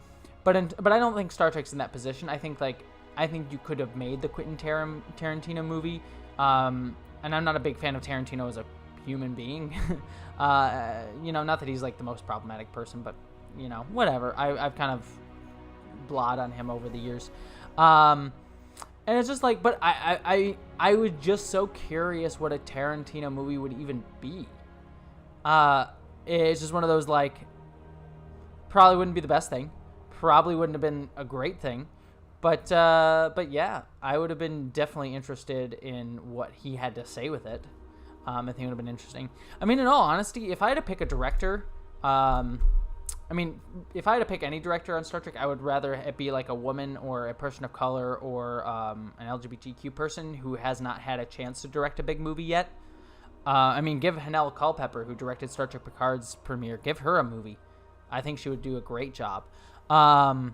I don't think Star Trek's in that position. I think you could have made the Quentin Tarantino movie. And I'm not a big fan of Tarantino as a human being. Not that he's the most problematic person, but whatever. I've kind of blot on him over the years. And it's just but I was just so curious what a Tarantino movie would even be. It's just one of those probably wouldn't be the best thing, probably wouldn't have been a great thing, but yeah, I would have been definitely interested in what he had to say with it. I think it would have been interesting. I mean, in all honesty, if I had to pick a director, if I had to pick any director on Star Trek, I would rather it be a woman or a person of color or an LGBTQ person who has not had a chance to direct a big movie yet. Give Hanelle Culpepper, who directed Star Trek Picard's premiere, give her a movie. I think she would do a great job. But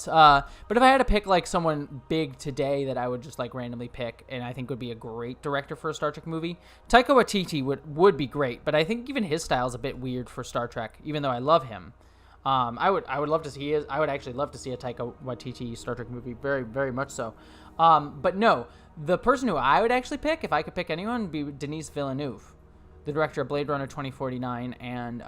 if I had to pick someone big today that I would just randomly pick and I think would be a great director for a Star Trek movie, Taika Waititi would be great, but I think even his style is a bit weird for Star Trek, even though I love him. I would love to see I would actually love to see a Taika Waititi Star Trek movie, very, very much so. But no, the person who I would actually pick, if I could pick anyone, would be Denis Villeneuve, the director of Blade Runner 2049 and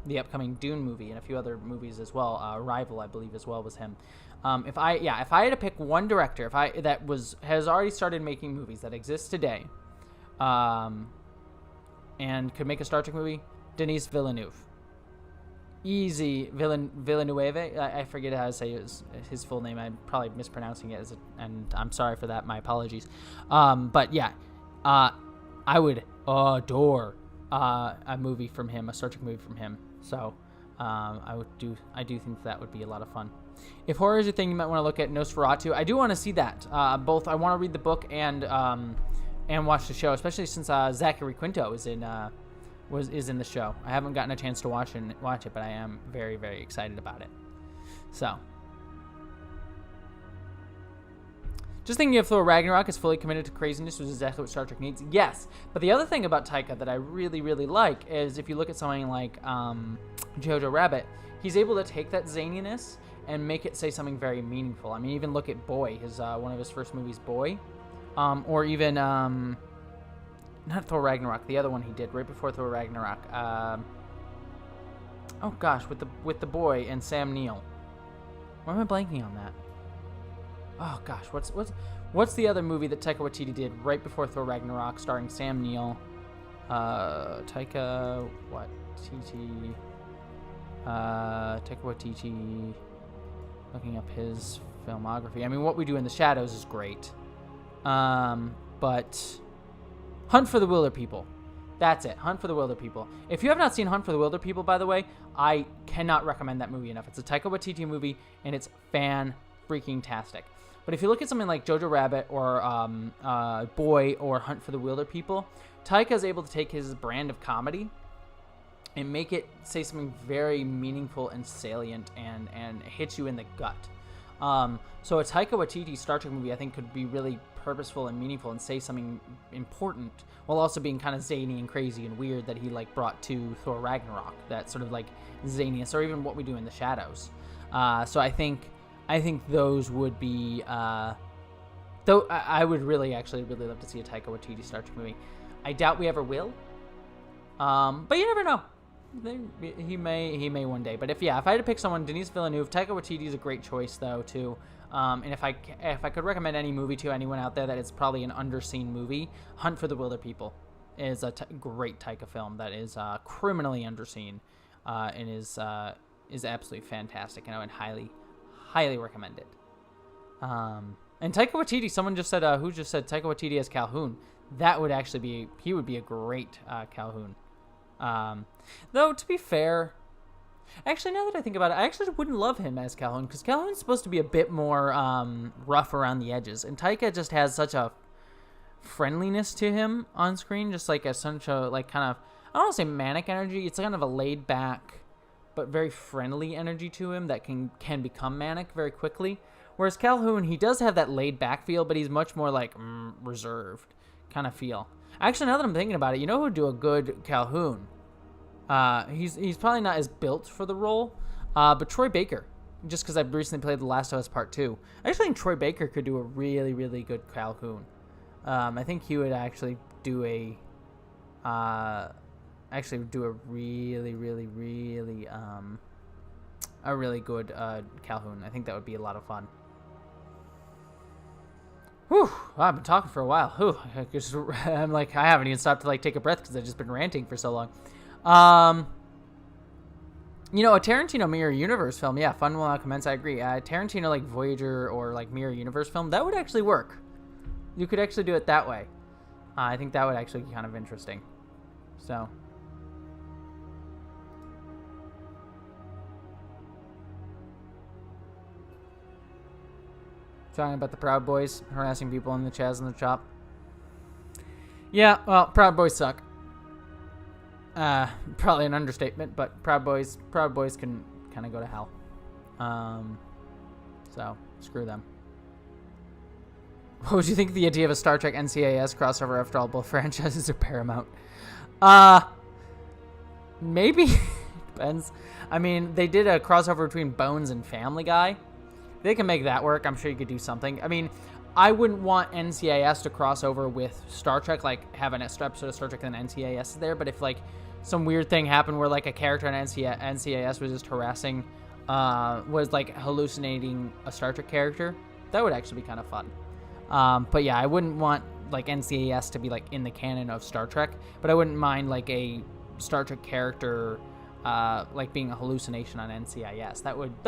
the upcoming Dune movie and a few other movies as well. Arrival, I believe, as well was him. If I had to pick one director, has already started making movies that exist today, and could make a Star Trek movie, Denis Villeneuve. Easy. Villeneuve. I forget how to say his full name. I'm probably mispronouncing it, and I'm sorry for that. My apologies. But yeah, I would adore a movie from him, a Star Trek movie from him. So I do think that would be a lot of fun. If horror is your thing, you might want to look at Nosferatu. I do want to see that. Both I want to read the book and watch the show, especially since Zachary Quinto is in the show. I haven't gotten a chance to watch it, but I am very, very excited about it. So, just thinking if Thor Ragnarok is fully committed to craziness, which is exactly what Star Trek needs. Yes, but the other thing about Taika that I really, really like is if you look at something like Jojo Rabbit, he's able to take that zaniness and make it say something very meaningful. I mean, even look at Boy, one of his first movies, Boy, or even not Thor Ragnarok, the other one he did right before Thor Ragnarok. Oh gosh, with the boy and Sam Neill. Why am I blanking on that? Oh gosh, what's the other movie that Taika Waititi did right before Thor Ragnarok, starring Sam Neill? Taika Waititi. Looking up his filmography. I mean, What We Do in the Shadows is great. But Hunt for the Wilder People. That's it. Hunt for the Wilder People. If you have not seen Hunt for the Wilder People, by the way, I cannot recommend that movie enough. It's a Taika Waititi movie, and it's fan-freaking-tastic. But if you look at something like Jojo Rabbit or Boy or Hunt for the Wilder People, Taika is able to take his brand of comedy and make it say something very meaningful and salient and hits you in the gut. So a Taika Waititi Star Trek movie, I think, could be really purposeful and meaningful and say something important while also being kind of zany and crazy and weird that he brought to Thor Ragnarok, that sort of zaniness, or even What We Do in the Shadows. So I think those would be though I would really love to see a Taika Waititi Star Trek movie. I doubt we ever will, but you never know. he may one day. But if I had to pick someone, Denis Villeneuve. Taika Waititi is a great choice though too. And if I could recommend any movie to anyone out there that is probably an underseen movie, Hunt for the Wilder People is a great Taika film that is criminally underseen and is absolutely fantastic, and I would highly recommend it. And Taika Waititi, someone just said, who just said Taika Waititi as Calhoun? That would actually he would be a great Calhoun. Though, to be fair, actually, now that I think about it, I actually wouldn't love him as Calhoun, because Calhoun's supposed to be a bit more rough around the edges, and Taika just has such a friendliness to him on screen, just like such a, like, kind of, I don't want to say manic energy, it's kind of a laid back but very friendly energy to him that can become manic very quickly. Whereas Calhoun, he does have that laid back feel, but he's much more like reserved kind of feel. Actually, now that I'm thinking about it, you know who would do a good Calhoun? He's probably not as built for the role, but Troy Baker. Just because I've recently played The Last of Us Part 2. I actually think Troy Baker could do a really, really good Calhoun. I think he would actually do a really, really, really good Calhoun. I think that would be a lot of fun. Whew, I've been talking for a while. Whew, I'm like, I haven't even stopped to like take a breath because I've just been ranting for so long. You know, a Tarantino Mirror Universe film, yeah, fun will not commence, I agree. Tarantino, like, Voyager or, like, Mirror Universe film, that would actually work. You could actually do it that way. I think that would actually be kind of interesting. So. Talking about the Proud Boys harassing people in the Chaz and the Chop. Yeah, well, Proud Boys suck. Probably an understatement, but Proud Boys can kind of go to hell. So screw them. What would you think of the idea of a Star Trek NCIS crossover after all both franchises are Paramount? Maybe. Depends. I mean, they did a crossover between Bones and Family Guy. They can make that work. I'm sure you could do something. I mean, I wouldn't want NCIS to cross over with Star Trek, like have an extra episode of Star Trek and NCIS is there, but if like some weird thing happened where like a character on NCIS was just harassing, was like hallucinating a Star Trek character, that would actually be kind of fun. But yeah, I wouldn't want like NCIS to be like in the canon of Star Trek, but I wouldn't mind like a Star Trek character like being a hallucination on NCIS. That would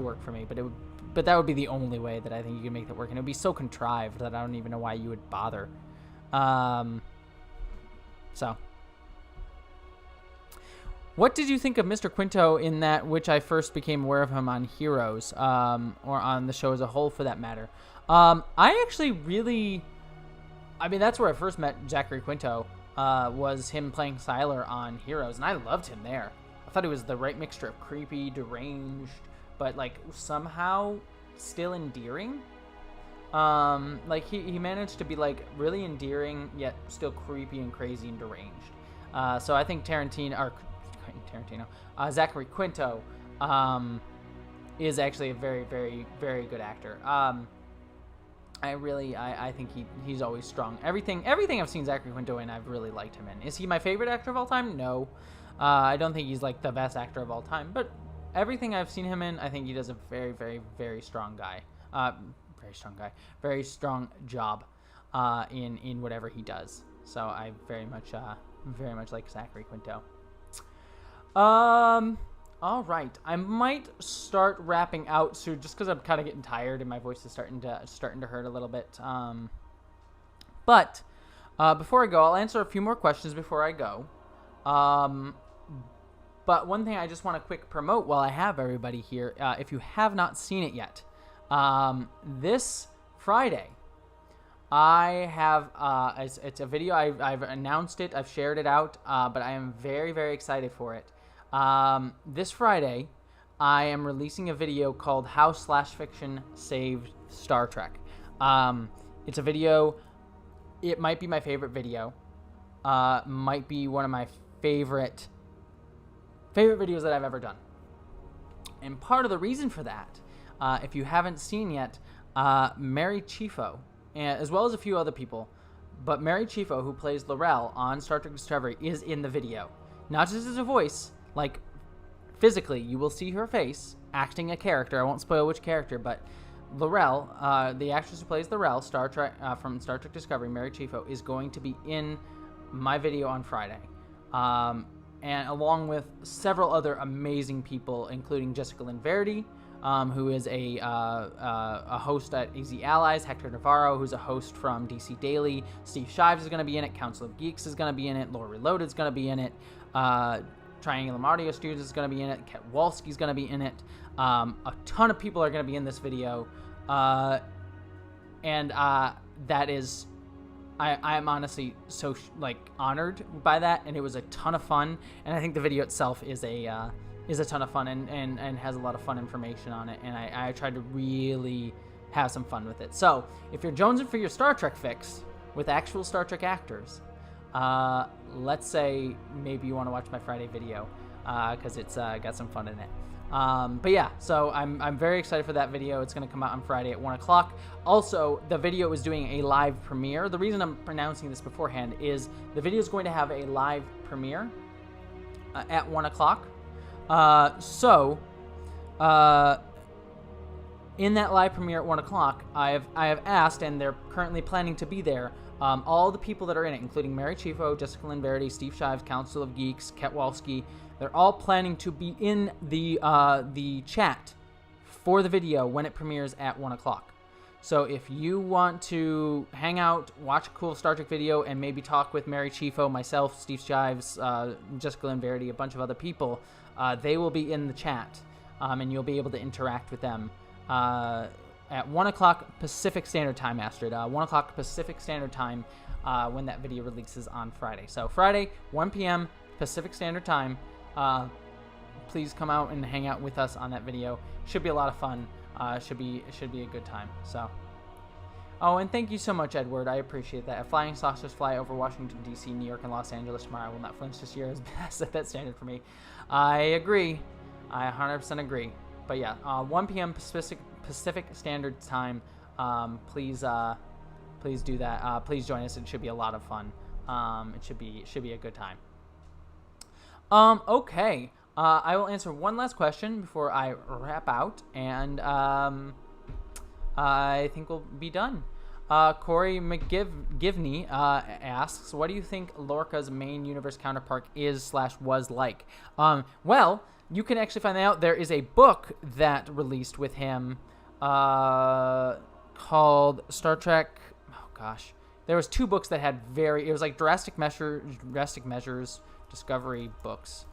work for me, but that would be the only way that I think you can make that work, and it would be so contrived that I don't even know why you would bother. So. What did you think of Mr. Quinto in that which I first became aware of him on Heroes, or on the show as a whole for that matter? I actually really, I mean, that's where I first met Zachary Quinto, was him playing Siler on Heroes, and I loved him there. I thought he was the right mixture of creepy, deranged, but like somehow still endearing. Like he managed to be like really endearing, yet still creepy and crazy and deranged. So I think Zachary Quinto is actually a very, very, very good actor. I think he's always strong. Everything I've seen Zachary Quinto in, I've really liked him in. Is he my favorite actor of all time? No. I don't think he's like the best actor of all time, but everything I've seen him in, I think he does a very, very, very strong guy. Very strong job in whatever he does. So I very much like Zachary Quinto. All right. I might start wrapping out soon, just because I'm kind of getting tired and my voice is starting to hurt a little bit. But before I go, I'll answer a few more questions before I go. But one thing I just want to quick promote while I have everybody here, if you have not seen it yet, this Friday, I have, it's a video, I've announced it, I've shared it out, but I am very, very excited for it. This Friday, I am releasing a video called How /Fiction Saved Star Trek. It's a video, it might be my favorite video, might be one of my favorite videos that I've ever done. And part of the reason for that, if you haven't seen yet, Mary Chieffo, as well as a few other people, but Mary Chieffo, who plays L'Rell on Star Trek Discovery, is in the video. Not just as a voice, like physically, you will see her face acting a character. I won't spoil which character, but Laurel, the actress who plays Laurel, Star Trek from Star Trek Discovery, Mary Chieffo, is going to be in my video on Friday, and along with several other amazing people, including Jessica Lynn Verdi, who is a host at AZ Allies, Hector Navarro, who's a host from DC Daily, Steve Shives is going to be in it, Council of Geeks is going to be in it, Lore Reloaded is going to be in it, Triangulum Audio Studios is going to be in it, Ket Walski is going to be in it, a ton of people are going to be in this video, and that is... I'm honestly so honored by that, and it was a ton of fun. And I think the video itself is a ton of fun and has a lot of fun information on it. And I tried to really have some fun with it. So if you're jonesing for your Star Trek fix with actual Star Trek actors, let's say maybe you want to watch my Friday video because it's got some fun in it. But yeah, so I'm very excited for that video. It's going to come out on Friday at 1 o'clock. Also, the video is doing a live premiere. The reason I'm announcing this beforehand is the video is going to have a live premiere at 1 o'clock. In that live premiere at 1 o'clock, I have asked, and they're currently planning to be there, all the people that are in it, including Mary Chieffo, Jessica Lynn Verdi, Steve Shives, Council of Geeks, Ket Walski. They're all planning to be in the chat for the video when it premieres at 1 o'clock. So if you want to hang out, watch a cool Star Trek video, and maybe talk with Mary Chieffo, myself, Steve Shives, Jessica Lynn Verdi, a bunch of other people, they will be in the chat, and you'll be able to interact with them at 1 o'clock Pacific Standard Time, Astrid. 1 o'clock Pacific Standard Time when that video releases on Friday. So Friday, 1 p.m. Pacific Standard Time. Please come out and hang out with us on that video. Should be a lot of fun. Should be a good time. So, oh, and thank you so much, Edward. I appreciate that. If flying saucers fly over Washington D.C., New York, and Los Angeles tomorrow, I will not flinch this year. Has set that standard for me. I agree. I 100% agree. But yeah, 1 p.m. Pacific Standard Time. Please do that. Please join us. It should be a lot of fun. It should be a good time. Okay. I will answer one last question before I wrap out, and I think we'll be done. Corey McGivney asks, what do you think Lorca's main universe counterpart is/was like? Well, you can actually find that out. There is a book that released with him called Star Trek. Oh gosh, there was 2 books that had it was like Drastic Measures Discovery books.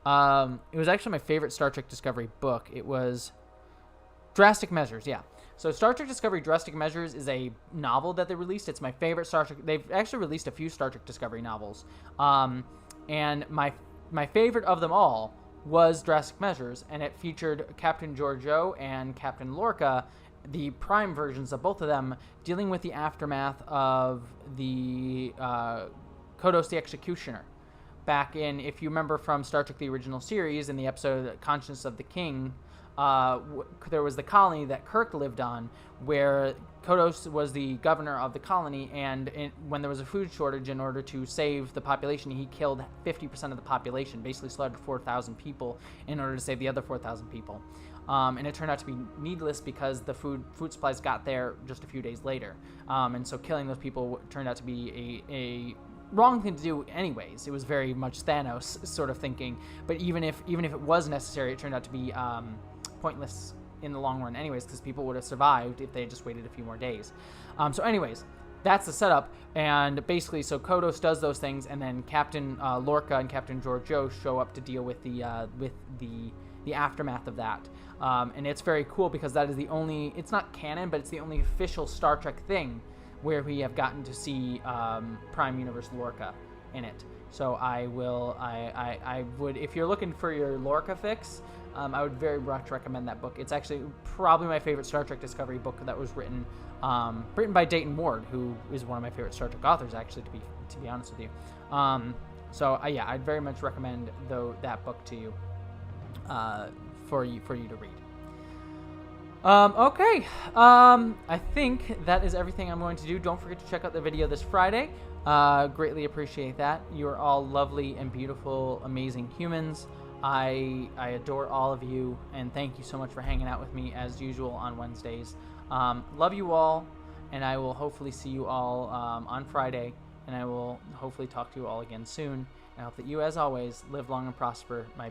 It was actually my favorite Star Trek Discovery book. It was Drastic Measures, yeah. So Star Trek Discovery Drastic Measures is a novel that they released. It's my favorite Star Trek. They've actually released a few Star Trek Discovery novels. And my favorite of them all was Drastic Measures, and it featured Captain Georgiou and Captain Lorca, the Prime versions of both of them, dealing with the aftermath of the Kodos the Executioner. Back in, if you remember from Star Trek the original series, in the episode Conscience of the King, there was the colony that Kirk lived on, where Kodos was the governor of the colony, and when there was a food shortage, in order to save the population, he killed 50% of the population, basically slaughtered 4,000 people in order to save the other 4,000 people. And it turned out to be needless because the food supplies got there just a few days later. And so killing those people turned out to be a wrong thing to do anyways. It was very much Thanos sort of thinking, but even if it was necessary, it turned out to be pointless in the long run anyways, because people would have survived if they had just waited a few more days. So anyways, that's the setup, and basically, so Kodos does those things, and then Captain Lorca and Captain Georgiou show up to deal with the aftermath of that. And it's very cool because that is the only, it's not canon, but it's the only official Star Trek thing where we have gotten to see Prime Universe Lorca in it. So I would, if you're looking for your Lorca fix, I would very much recommend that book. It's actually probably my favorite Star Trek Discovery book that was written by Dayton Ward, who is one of my favorite Star Trek authors, actually, to be honest with you. Yeah, I'd very much recommend that book to you, for you to read. Okay, I think that is everything I'm going to do. Don't forget to check out the video this Friday. Greatly appreciate that. You are all lovely and beautiful, amazing humans. I adore all of you, and thank you so much for hanging out with me as usual on Wednesdays. Love you all, and I will hopefully see you all on Friday, and I will hopefully talk to you all again soon. And I hope that you, as always, live long and prosper, my